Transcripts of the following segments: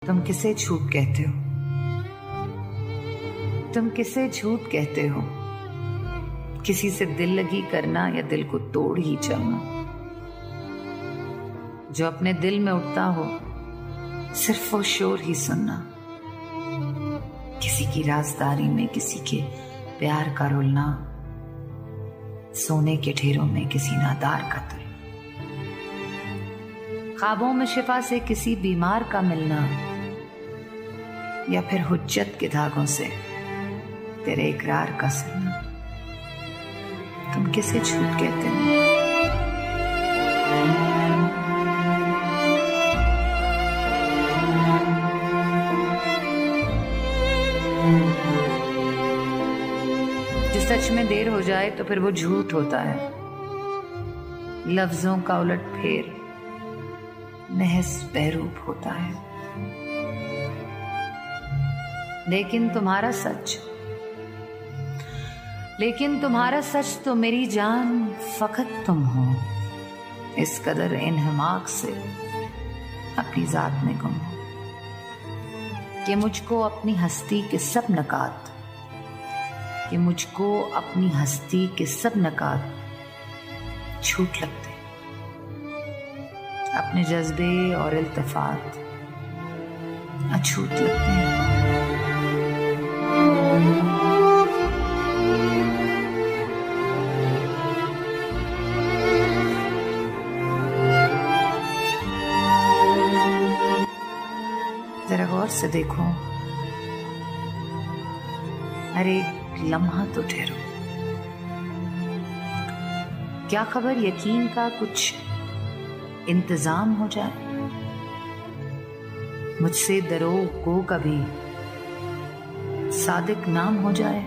तुम किसे झूठ कहते हो? तुम किसे झूठ कहते हो? किसी से दिल लगी करना या दिल को तोड़ ही चलना? जो अपने दिल में उठता हो सिर्फ वो शोर ही सुनना। किसी की राजदारी में किसी के प्यार का रुलना, सोने के ढेरों में किसी नादार का तुलना, ख्वाबों में शिफा से किसी बीमार का मिलना, या फिर हुज्जत के धागों से तेरे इकरार का सिलना। तुम किसे झूठ कहते हो? जो सच में देर हो जाए तो फिर वो झूठ होता है। लफ्जों का उलट फेर महज बहरूप होता है। लेकिन तुम्हारा सच तो मेरी जान फकत तुम हो। इस कदर इन्हमाक से अपनी जात में गुम हो कि मुझको अपनी हस्ती के सब नकात झूठ लगते। अपने जज्बे और इल्तिफात अछूत लगते हैं। जरा गौर से देखो, अरे लम्हा तो ठहरो। क्या खबर यकीन का कुछ इंतजाम हो जाए। मुझसे दरो को कभी सादिक नाम हो जाए,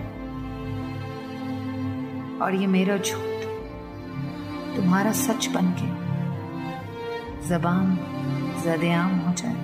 और ये मेरा झूठ तुम्हारा सच बनके ज़बान ज़द-ए-आम हो जाए।